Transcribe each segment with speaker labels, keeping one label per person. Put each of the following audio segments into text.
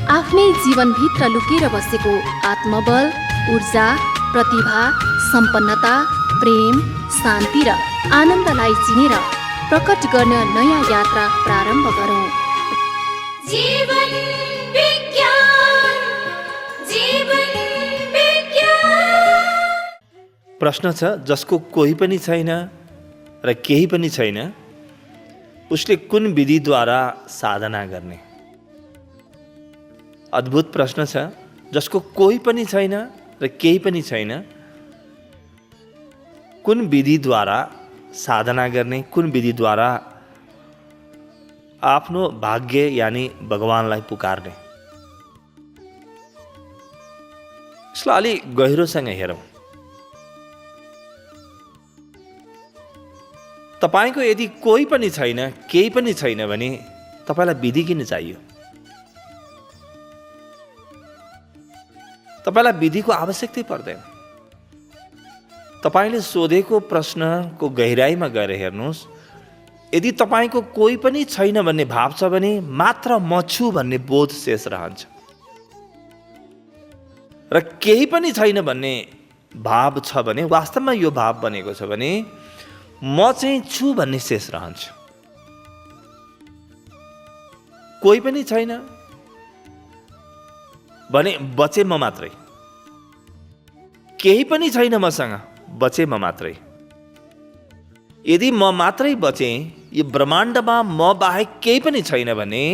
Speaker 1: आफ्नै जीवनभित्र लुकेर बसेको आत्मबल, ऊर्जा, प्रतिभा, सम्पन्नता, प्रेम, शान्ति र आनन्दलाई चिनेर प्रकट गर्न नयाँ यात्रा प्रारम्भ गरौँ।
Speaker 2: जीवन विज्ञान, जीवन विज्ञान।
Speaker 3: प्रश्न छ, जसको कोही पनि छैन र केही पनि छैन, उसले कुन विधिद्वारा साधना गर्ने? अद्भुत प्रश्न छ। जसको कोही पनि छैन र केही पनि छैन, कुन विधिद्वारा साधना गर्ने, कुन विधिद्वारा आफ्नो भाग्य यानी भगवानलाई पुकार्ने? यसलाई अलि गहिरोसँग हेरौँ। तपाईको यदि कोही पनि छैन, केही पनि छैन भने तपाईलाई विधि किन चाहियो? तपाईलाई विधिको आवश्यकतै पर्दैन। तपाईले सोधेको प्रश्नको गहिराईमा गएर हेर्नुहोस्। यदि तपाईको कोही पनि छैन भन्ने भाव छ भने मात्र म छु भन्ने बोध शेष रहन्छ, र केही पनि छैन भन्ने भाव छ भने, वास्तवमा यो भाव बनेको छ भने म चाहिँ छु भन्ने शेष रहन्छ। कोही पनि छैन भने बचे म मात्रै, केही पनि छैन मसँग, बचे म मात्रै। यदि म मात्रै बचे, यो ब्रह्माण्डमा म बाहेक केही पनि छैन भने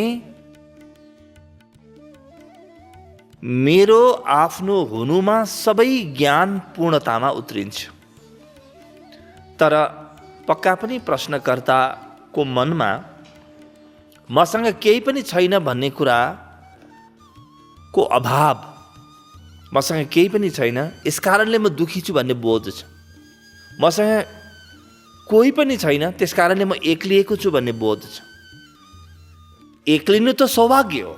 Speaker 3: मेरो आफ्नो हुनुमा सबै ज्ञान पूर्णतामा उत्रिन्छ। तर पक्का पनि प्रश्नकर्ताको मनमा मसँग केही पनि छैन भन्ने कुराको अभाव, मसँग केही पनि छैन यस कारणले म दुखी छु भन्ने बोध छ, मसँग कोही पनि छैन त्यस कारणले म एक्लिएको छु भन्ने बोध छ। एक्लिनु त सौभाग्य हो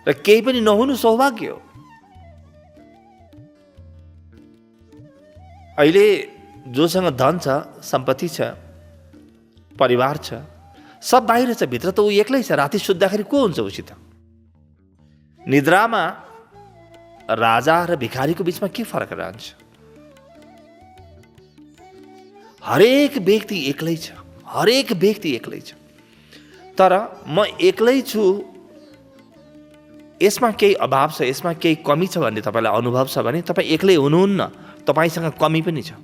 Speaker 3: र केही पनि नहुनु सौभाग्य हो। अहिले जोसँग धन छ, सम्पत्ति छ, परिवार छ, सब बाहिर छ, भित्र त ऊ एक्लै छ। राति सुत्दाखेरि को हुन्छ उसित? निद्रामा राजा र भिखारीको बीचमा के फरक रहन्छ? हरेक व्यक्ति एक्लै छ, हरेक व्यक्ति एक्लै छ। तर म एक्लै छु, यसमा केही अभाव छ, यसमा केही कमी छ भन्ने तपाईँलाई अनुभव छ भने तपाईँ एक्लै हुनुहुन्न, तपाईँसँग कमी पनि छ,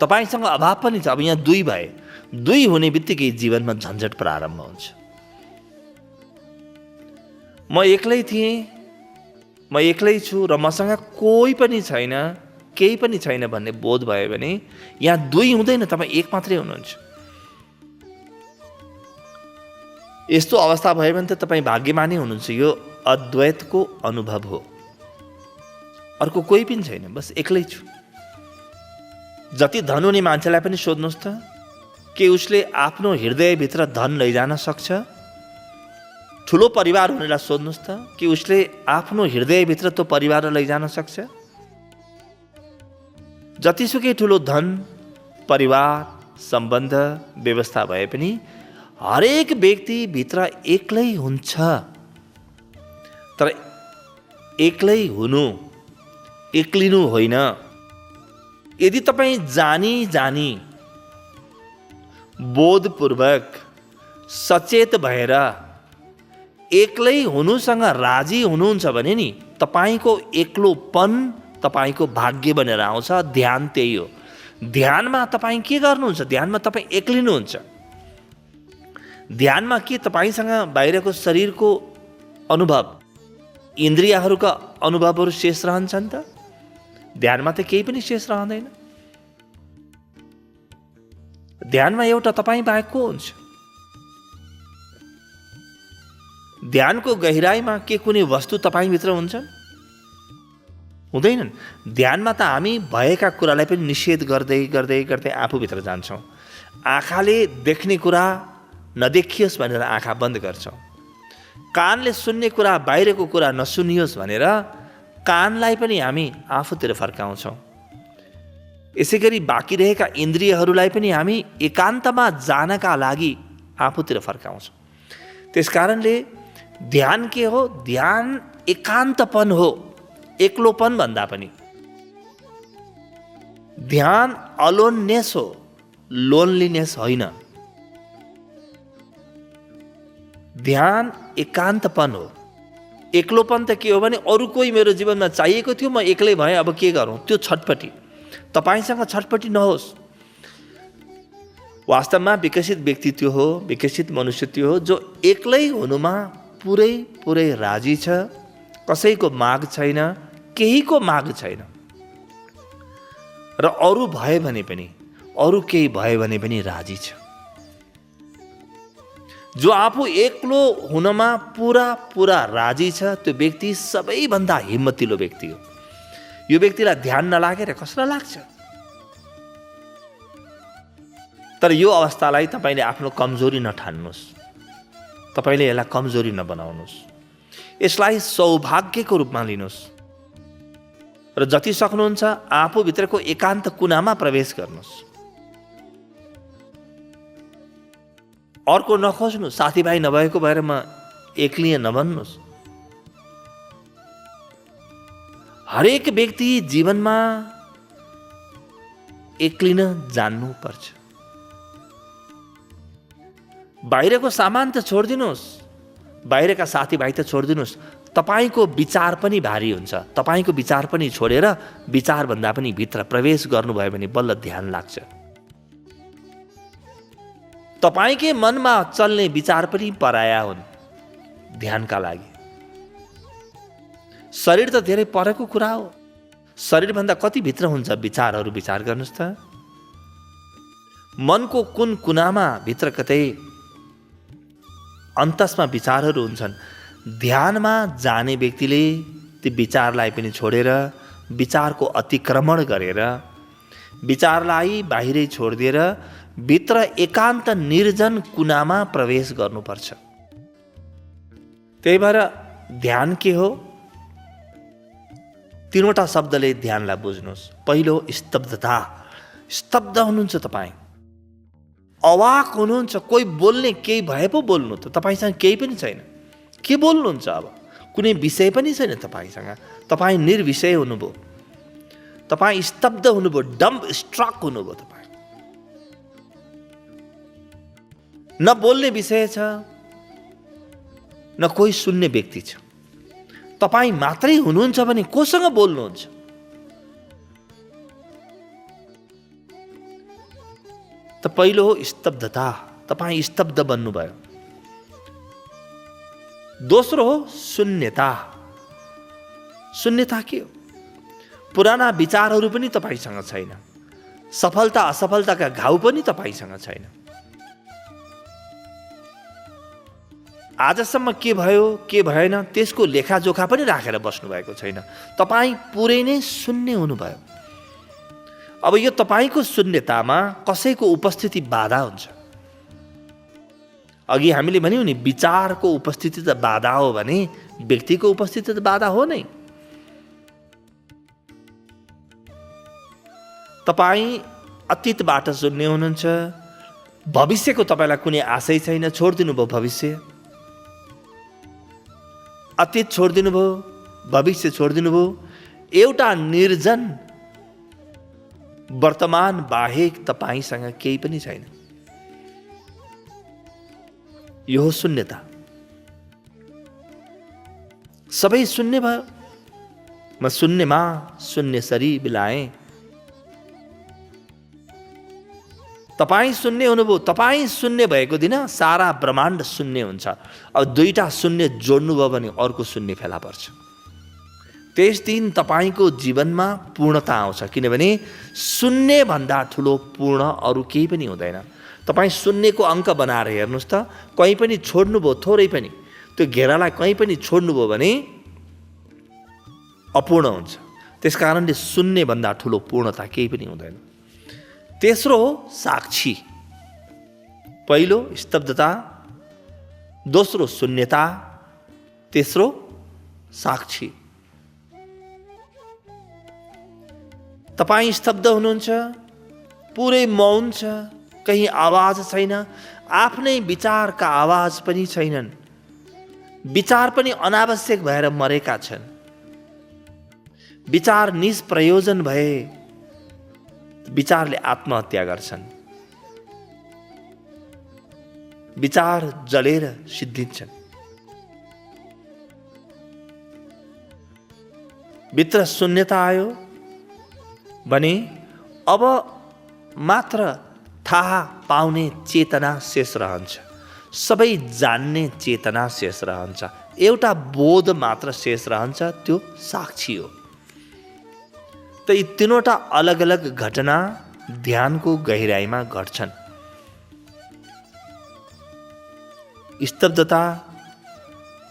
Speaker 3: तपाईँसँग अभाव पनि छ। अब यहाँ दुई भए, दुई हुने बित्तिकै जीवनमा झन्झट प्रारम्भ हुन्छ। म एक्लै थिएँ, म एक्लै छु र मसँग कोही पनि छैन, केही पनि छैन भन्ने बोध भयो भने यहाँ दुई हुँदैन, तपाईँ एक मात्रै हुनुहुन्छ। यस्तो अवस्था भयो भने त तपाईँ भाग्यमानी हुनुहुन्छ। यो अद्वैतको अनुभव हो। अर्को कोही पनि छैन, बस एक्लै छु। जति धन हुने मान्छेलाई पनि सोध्नुहोस् त, के उसले आफ्नो हृदयभित्र धन लैजान सक्छ? ठुलो परिवार हुनेलाई सोध्नुहोस् त, कि उसले आफ्नो हृदयभित्र त्यो परिवार लैजान सक्छ? जतिसुकै ठुलो धन, परिवार, सम्बन्ध, व्यवस्था भए पनि हरेक व्यक्ति भित्र एक्लै हुन्छ। तर एक्लै हुनु, एक्लिनु होइन। यदि तपाईँ जानी जानी बोधपूर्वक सचेत भएर एक्लै हुनुसँग राजी हुनुहुन्छ भने नि तपाईँको एक्लोपन तपाईँको भाग्य बनेर आउँछ। ध्यान त्यही हो। ध्यानमा तपाईँ के गर्नुहुन्छ? ध्यानमा तपाईँ एक्लिनुहुन्छ। ध्यानमा के तपाईँसँग बाहिरको शरीरको अनुभव, इन्द्रियहरूका अनुभवहरू शेष रहन्छन् त? ध्यानमा त केही पनि शेष रहँदैन। ध्यानमा एउटा तपाईँ बाहेक को हुन्छ? ध्यानको गहिराईमा के कुनै वस्तु तपाईँभित्र हुन्छन्? हुँदैनन्। ध्यानमा त हामी भएका कुरालाई पनि निषेध गर्दै गर्दै गर्दै आफूभित्र जान्छौँ। आँखाले देख्ने कुरा नदेखियोस् भनेर आँखा बन्द गर्छौँ। कानले सुन्ने कुरा, बाहिरको कुरा नसुनियोस् भनेर कानलाई पनि हामी आफूतिर फर्काउँछौँ। यसै गरी बाँकी रहेका इन्द्रियहरूलाई पनि हामी एकान्तमा जानका लागि आफूतिर फर्काउँछौँ। त्यसकारणले ध्यान के हो? ध्यान एकान्तपन हो, एक्लोपन भन्दा पनि। ध्यान अलोननेस हो, लोनलीनेस होइन। ध्यान एकान्तपन हो। एक्लोपन त के हो भने अरू कोही मेरो जीवनमा चाहिएको थियो, म एक्लै भएँ, अब के गरौँ, त्यो छटपटी। तपाईँसँग छटपटी नहोस्। वास्तवमा विकसित व्यक्तित्व हो, विकसित मनुष्यत्व हो जो एक्लै हुनुमा पुरै राजी छ, कसैको माग छैन, केहीको माग छैन। र अरू भए भने पनि, अरू केही भयो भने पनि राजी छ। जो आफू एक्लो हुनमा पुरा राजी छ, त्यो व्यक्ति सबैभन्दा हिम्मतिलो व्यक्ति हो। यो व्यक्तिलाई ध्यान नलागेर कसलाई लाग्छ? तर यो अवस्थालाई तपाईँले आफ्नो कमजोरी नठान्नुहोस्, तपाईँले यसलाई कमजोरी नबनाउनुहोस्, यसलाई सौभाग्यको रूपमा लिनुहोस् र जति सक्नुहुन्छ आफूभित्रको एकान्त कुनामा प्रवेश गर्नुहोस्। अर्को नखोज्नु, साथीभाइ नभएको भएर म एक्लिए नभन्नुहोस्। हरेक व्यक्ति जीवनमा एक्लिन जान्नुपर्छ। बाहिरको सामान त छोडिदिनुहोस्, बाहिरका साथीभाइ त छोडिदिनुहोस्, तपाईँको विचार पनि भारी हुन्छ। तपाईँको विचार पनि छोडेर विचारभन्दा पनि भित्र प्रवेश गर्नुभयो भने बल्ल ध्यान लाग्छ। तपाईँकै मनमा चल्ने विचार पनि पराया हुन् ध्यानका लागि। शरीर त धेरै परको कुरा हो, शरीरभन्दा कति भित्र हुन्छ विचारहरू, विचार गर्नुहोस् त। मनको कुन कुनामा भित्र कतै अन्तसमा विचारहरू हुन्छन्। ध्यानमा जाने व्यक्तिले ती विचारलाई पनि छोडेर, विचारको अतिक्रमण गरेर, विचारलाई बाहिरै छोडिदिएर भित्र एकान्त निर्जन कुनामा प्रवेश गर्नुपर्छ। त्यही भएर ध्यान के हो? तीनवटा शब्दले ध्यानलाई बुझ्नुहोस्। पहिलो स्तब्धता। स्तब्ध हुनुहुन्छ तपाईँ, अवाक हुनुहुन्छ। कोही बोल्ने केही भए पो बोल्नु त, तपाईँसँग केही पनि छैन, के बोल्नुहुन्छ? अब कुनै विषय पनि छैन तपाईँसँग, तपाईँ निर्विषय हुनुभयो, तपाईँ स्तब्ध हुनुभयो, डम्ब स्ट्रक हुनुभयो। तपाईँ न बोल्ने विषय छ, न कोही सुन्ने व्यक्ति छ, तपाईँ मात्रै हुनुहुन्छ भने कोसँग बोल्नुहुन्छ? त पहिलो हो स्तब्धता, तपाईँ स्तब्ध बन्नुभयो। दोस्रो हो शून्यता। शून्यता के हो? पुराना विचारहरू पनि तपाईँसँग छैन, सफलता असफलताका घाउ पनि तपाईँसँग छैन। आजसम्म के भयो के भएन त्यसको लेखाजोखा पनि राखेर बस्नुभएको छैन। तपाईँ पुरै नै शून्य हुनुभयो। अब यो तपाईँको शून्यतामा कसैको उपस्थिति बाधा हुन्छ। अघि हामीले भन्यौँ नि, विचारको उपस्थिति त बाधा हो भने व्यक्तिको उपस्थिति त बाधा हो नै। तपाईँ अतीतबाट शून्य हुनुहुन्छ, भविष्यको तपाईँलाई कुनै आशै छैन, छोडिदिनु भयो भविष्य। अतीत छोडिदिनु भयो, भविष्य छोडिदिनु भयो, एउटा निर्जन वर्तमान बाहेक तपाईँसँग केही पनि छैन। यो हो शून्यता। सबै शून्य भयो। म शून्यमा शून्य सरी बिलाएँ। तपाईँ शून्य हुनुभयो। तपाईँ शून्य भएको दिन सारा ब्रह्माण्ड शून्य हुन्छ। अब दुईटा शून्य जोड्नुभयो भने अर्को शून्य फेला पर्छ। त्यस दिन तपाईँको जीवनमा पूर्णता आउँछ, किनभने शून्यभन्दा ठुलो पूर्ण अरू केही पनि हुँदैन। तपाईँ शून्यको अङ्क बनाएर हेर्नुहोस् त, कहीँ पनि छोड्नुभयो थोरै पनि, त्यो घेरालाई कहीँ पनि छोड्नुभयो भने अपूर्ण हुन्छ। त्यस कारणले शून्यभन्दा ठुलो पूर्णता केही पनि हुँदैन। तेस्रो हो साक्षी। पहिलो स्तब्धता, दोस्रो शून्यता, तेस्रो साक्षी। तपाईँ स्तब्ध हुनुहुन्छ, पुरै मौन छ, कहीँ आवाज छैन, आफ्नै विचारका आवाज पनि छैनन्। विचार पनि अनावश्यक भएर मरेका छन्। विचार निष्प्रयोजन भए विचारले आत्महत्या गर्छन्। विचार जलेर सिद्धिन्छन्। भित्र शून्यता आयो भने अब मात्र थाहा पाउने चेतना शेष रहन्छ। सबै जान्ने चेतना शेष रहन्छ। एउटा बोध मात्र शेष रहन्छ, त्यो साक्षी हो। त यी तीनवटा अलग अलग घटना ध्यानको गहिराईमा घट्छन्। स्तब्धता,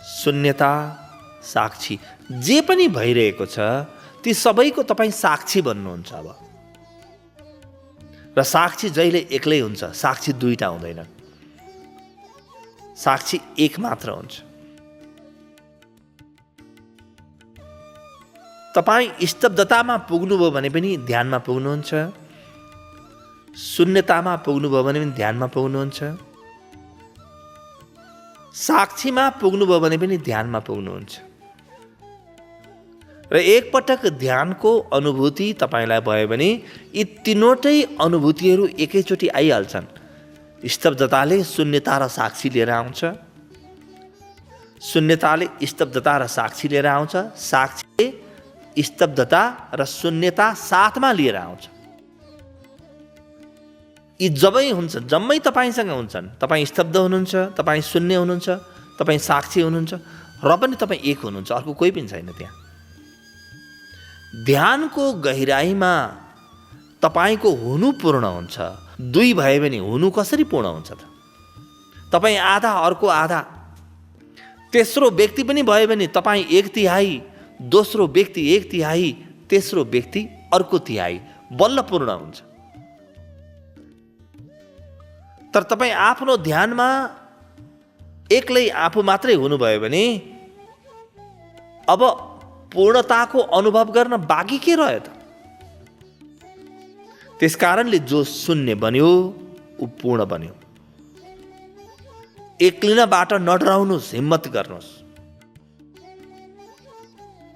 Speaker 3: शून्यता, साक्षी, जे पनि भइरहेको छ ती सबैको तपाईँ साक्षी बन्नुहुन्छ अब। र साक्षी जहिले एक्लै हुन्छ, साक्षी दुईटा हुँदैन, साक्षी एक मात्र हुन्छ। तपाईँ स्तब्धतामा पुग्नुभयो भने पनि ध्यानमा पुग्नुहुन्छ, शून्यतामा पुग्नुभयो भने पनि ध्यानमा पुग्नुहुन्छ, साक्षीमा पुग्नुभयो भने पनि ध्यानमा पुग्नुहुन्छ। र एकपटक ध्यानको अनुभूति तपाईँलाई भयो भने यी तीनवटै अनुभूतिहरू एकैचोटि आइहाल्छन्। स्तब्धताले शून्यता र साक्षी लिएर आउँछ, शून्यताले स्तब्धता र साक्षी लिएर आउँछ, साक्षीले स्तब्धता र शून्यता साथमा लिएर आउँछ। यी जबै हुन्छ, जम्मै तपाईँसँग हुन्छन्। तपाईँ स्तब्ध हुनुहुन्छ, तपाईँ शून्य हुनुहुन्छ, तपाईँ साक्षी हुनुहुन्छ, र पनि तपाईँ एक हुनुहुन्छ, अर्को कोही पनि छैन त्यहाँ। ध्यानको गहिराईमा तपाईँको हुनु पूर्ण हुन्छ। दुई भए भने हुनु कसरी पूर्ण हुन्छ त? तपाईँ आधा, अर्को आधा, तेस्रो व्यक्ति पनि भयो भने तपाईँ 1/3, दोस्रो व्यक्ति 1/3, तेस्रो व्यक्ति अर्को तिहाई, बल्ल पूर्ण हुन्छ। तर तपाईँ आफ्नो ध्यानमा एक्लै आफू मात्रै हुनुभयो भने अब पूर्णताको अनुभव गर्न बाँकी के रह्यो त? त्यसकारणले जो शून्य बन्यो ऊ पूर्ण बन्यो। एक्लिनबाट नडराउनुहोस्, हिम्मत गर्नुहोस्।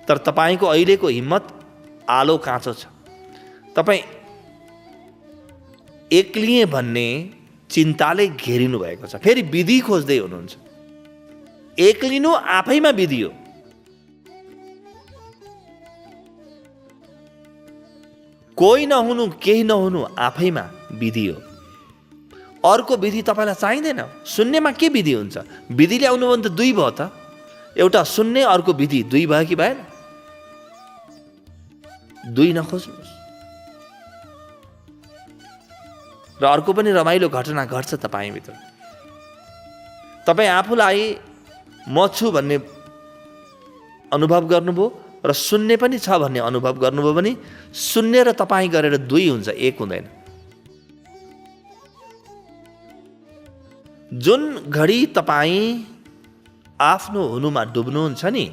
Speaker 3: तर तपाईँको अहिलेको हिम्मत आलो काँचो छ। तपाईँ एक्लिए भन्ने चिन्ताले घेरिनु भएको छ। फेरि विधि खोज्दै हुनुहुन्छ। एक्लिनु आफैमा विधि हो। कोही नहुनु, केही नहुनु आफैमा विधि हो। अर्को विधि तपाईँलाई चाहिँदैन। शून्यमा के विधि हुन्छ? विधि ल्याउनु भने त दुई भयो त। एउटा शून्य, अर्को विधि, दुई भयो कि भएन? दुई नखोज्नुहोस्। र अर्को पनि रमाइलो घटना घट्छ तपाईँभित्र। तपाईँ आफूलाई म छु भन्ने अनुभव गर्नुभयो र शून्य पनि छ भन्ने अनुभव गर्नुभयो भने शून्य र तपाईँ गरेर दुई हुन्छ, एक हुँदैन। जुन घडी तपाईँ आफ्नो हुनुमा डुब्नुहुन्छ नि,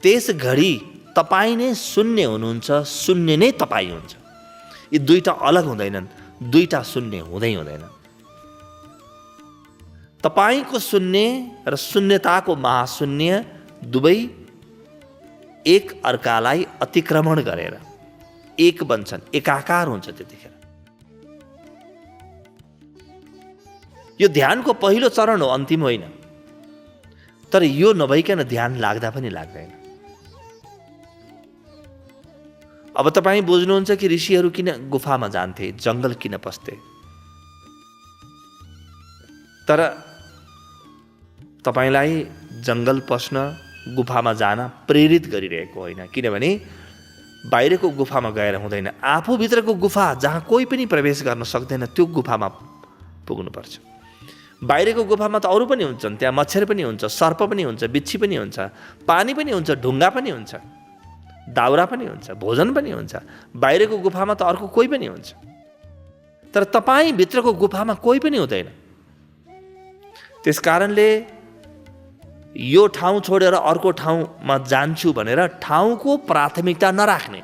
Speaker 3: त्यस घडी तपाईँ नै शून्य हुनुहुन्छ, शून्य नै तपाईँ हुन्छ। यी दुईटा अलग हुँदैनन्, दुईटा शून्य हुँदै हुँदैन। तपाईँको शून्य र शून्यताको महाशून्य दुवै एक अर्कालाई अतिक्रमण गरेर एक बन्छन्, एकाकार हुन्छ। त्यतिखेर यो ध्यानको पहिलो चरण हो, अन्तिम होइन। तर यो नभइकन ध्यान लाग्दा पनि लाग्दैन। अब तपाईँ बुझ्नुहुन्छ कि ऋषिहरू किन गुफामा जान्थे, जङ्गल किन पस्थे। तर तपाईँलाई जङ्गल पस्न, गुफामा जान प्रेरित गरिरहेको होइन। किनभने बाहिरको गुफामा गएर हुँदैन। आफूभित्रको गुफा जहाँ कोही पनि प्रवेश गर्न सक्दैन, त्यो गुफामा पुग्नुपर्छ। बाहिरको गुफामा त अरू पनि हुन्छन्, त्यहाँ मच्छर पनि हुन्छ, सर्प पनि हुन्छ, बिच्छी पनि हुन्छ, पानी पनि हुन्छ, ढुङ्गा पनि हुन्छ, दाउरा पनि हुन्छ, भोजन पनि हुन्छ। बाहिरको गुफामा त अर्को कोही पनि हुन्छ। तर तपाईँ भित्रको गुफामा कोही पनि हुँदैन। त्यसकारणले यो ठाउँ छोडेर अर्को ठाउँमा जान्छु भनेर ठाउँको प्राथमिकता नराख्ने,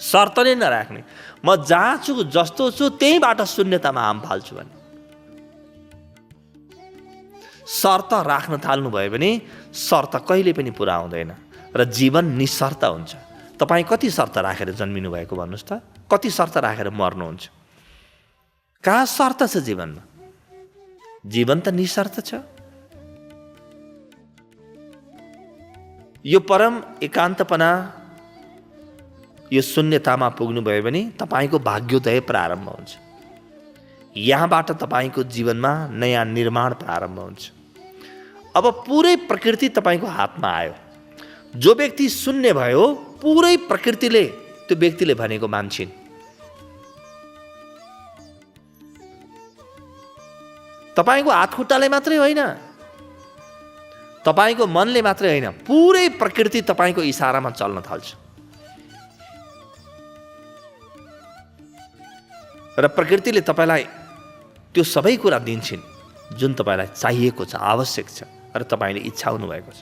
Speaker 3: शर्त नै नराख्ने। म जहाँ छु, जस्तो छु त्यहीबाट शून्यतामा हाम फाल्छु भने शर्त राख्न थाल्नुभयो भने शर्त कहिले पनि पुरा हुँदैन र जीवन निशर्त हुन्छ। तपाईँ कति शर्त राखेर जन्मिनु भएको भन्नुहोस् त? कति शर्त राखेर मर्नुहुन्छ? कहाँ शर्त छ जीवनमा? जीवन त निशर्त छ। यो परम एकान्तपना, यो शून्यतामा पुग्नुभयो भने तपाईँको भाग्योदय प्रारम्भ हुन्छ। यहाँबाट तपाईँको जीवनमा नयाँ निर्माण प्रारम्भ हुन्छ। अब पुरै प्रकृति तपाईँको हातमा आयो। जो व्यक्ति शून्य भयो, पुरै प्रकृतिले त्यो व्यक्तिले भनेको मान्छिन्। तपाईँको हातखुट्टाले मात्रै होइन, तपाईँको मनले मात्रै होइन, पुरै प्रकृति तपाईँको इसारामा चल्न थाल्छ। र प्रकृतिले तपाईँलाई त्यो सबै कुरा दिन्छन् जुन तपाईँलाई चाहिएको छ, आवश्यक छ र तपाईँले इच्छाउनु भएको छ।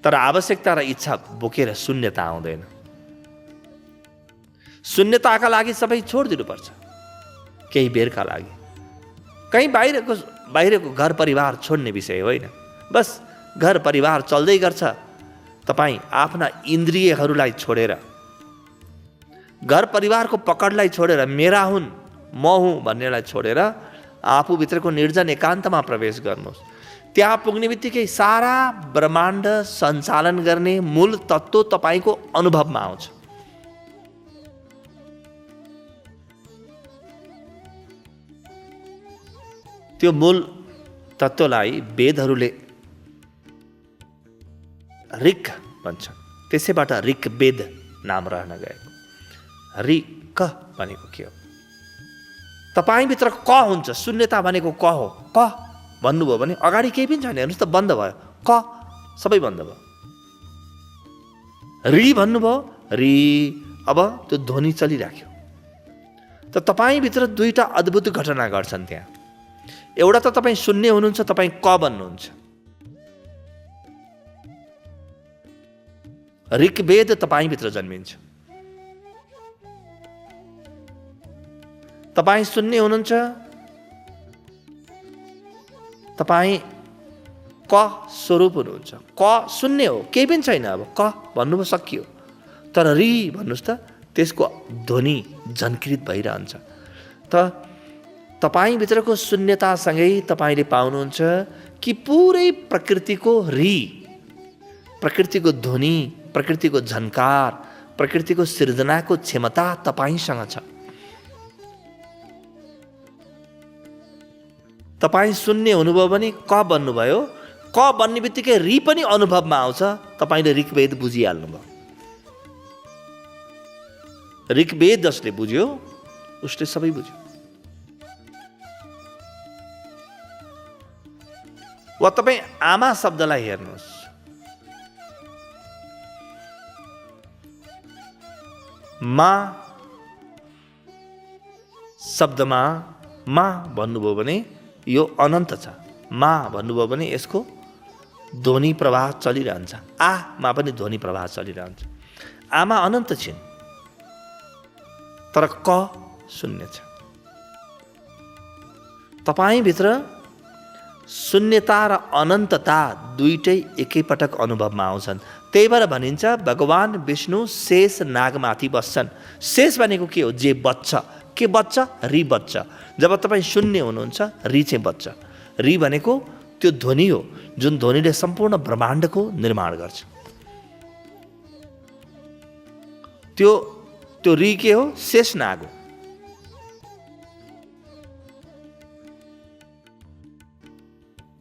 Speaker 3: तर आवश्यकता र इच्छा बोकेर शून्यता आउँदैन। शून्यताका लागि सबै छोडिदिनुपर्छ केही बेरका लागि। कहीँ बाहिरको घर परिवार छोड्ने विषय होइन। बस घर परिवार चल्दै गर्छ। तपाईँ आफ्ना इन्द्रियहरूलाई छोडेर, घर परिवारको पकडलाई छोडेर, मेरा हुन्, म हुँ भन्नेलाई छोडेर आफूभित्रको निर्जन एकान्तमा प्रवेश गर्नुहोस्। त्यहाँ पुग्ने बित्तिकै सारा ब्रह्माण्ड सञ्चालन गर्ने मूल तत्त्व तपाईँको अनुभवमा आउँछ। त्यो मूल तत्त्वलाई वेदहरूले ऋक भन्छन्। त्यसैबाट ऋग्वेद नाम रहन गएको। ऋक भनेको के हो? तपाईँभित्र क हुन्छ। शून्यता भनेको क हो। क भन्नुभयो भने अगाडि केही पनि छैन। हेर्नुहोस् त, बन्द भयो। क सबै बन्द भयो। रि भन्नुभयो, रि, अब त्यो ध्वनि चलिराख्यो। त तपाईँभित्र दुईटा अद्भुत घटना घट्छन् त्यहाँ। एउटा त तपाईँ शून्य हुनुहुन्छ, तपाईँ क बन्नुहुन्छ। ऋग्वेद तपाईँभित्र जन्मिन्छ। तपाईँ शून्य हुनुहुन्छ, तपाईँ क स्वरूप हुनुहुन्छ। क शून्य हो, केही पनि छैन। अब क भन्नुभयो, सकियो। तर रि भन्नुहोस् त, त्यसको ध्वनि झन्कृत भइरहन्छ। त तपाईँभित्रको शून्यतासँगै तपाईँले पाउनुहुन्छ कि पुरै प्रकृतिको रि, प्रकृतिको ध्वनि, प्रकृतिको झन्कार, प्रकृतिको सृजनाको क्षमता तपाईँसँग छ। तपाईँ शून्य हुनुभयो भने क बन्नुभयो। क बन्ने बित्तिकै रि पनि अनुभवमा आउँछ। तपाईँले ऋग्वेद बुझिहाल्नुभयो। ऋग्वेद जसले बुझ्यो उसले सबै बुझ्यो। वा तपाईँ आमा शब्दलाई हेर्नुहोस्। मा शब्दमा मा भन्नुभयो भने यो अनन्त छ। मा भन्नुभयो भने यसको ध्वनि प्रवाह चलिरहन्छ। आमा पनि ध्वनि प्रवाह चलिरहन्छ। आमा अनन्त छिन्, तर क शून्य छ। तपाईँभित्र शून्यता र अनन्तता दुईटै एकैपटक अनुभवमा आउँछन्। त्यही भएर भनिन्छ भगवान विष्णु शेष नागमाथि बस्छन्। शेष भनेको के हो? जे बच्छ। के बच्छ? रि बच्छ। जब तपाईँ शून्य हुनुहुन्छ, रि चाहिँ बच्छ। रि भनेको त्यो ध्वनि हो जुन ध्वनिले सम्पूर्ण ब्रह्माण्डको निर्माण गर्छ। त्यो रि के हो? शेष नाग हो।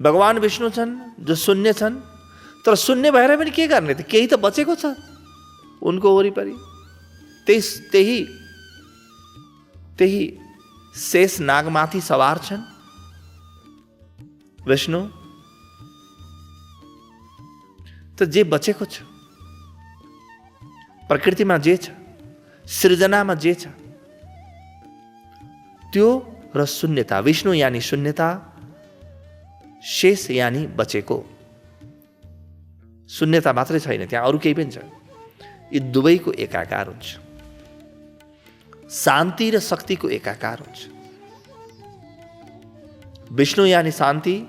Speaker 3: भगवान विष्णु छन् जो शून्य छन्, तर शून्य भएर पनि के गर्ने त? केही त बचेको छ उनको वरिपरि। त्यही शेष नागमाथि सवार छन् विष्णु। त जे बचेको छ, प्रकृतिमा जे छ, सृजनामा जे छ, त्यो र शून्यता। विष्णु यानी शून्यता, शेष यानी बचेको। शून्यता मात्रै छैन, त्यहाँ अरू केही पनि छ। यी दुवैको एकाकार हुन्छ। शान्ति र शक्तिको एकाकार हुन्छ। विष्णु यानी शान्ति,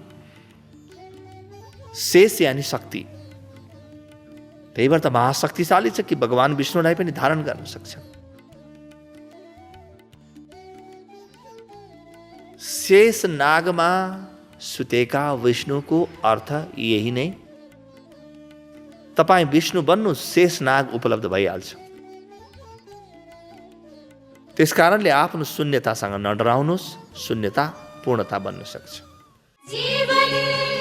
Speaker 3: शेष यानी शक्ति। त्यही भएर त महाशक्तिशाली छ कि भगवान विष्णुलाई पनि धारण गर्न सक्छ। शेष नागमा सुतेका विष्णुको अर्थ यही नै। तपाईँ विष्णु बन्नु, शेष नाग उपलब्ध भइहाल्छ। त्यसकारणले आफ्नो शून्यतासँग नडराउनुहोस्, शून्यता पूर्णता बन्न सक्छ।
Speaker 2: जीवन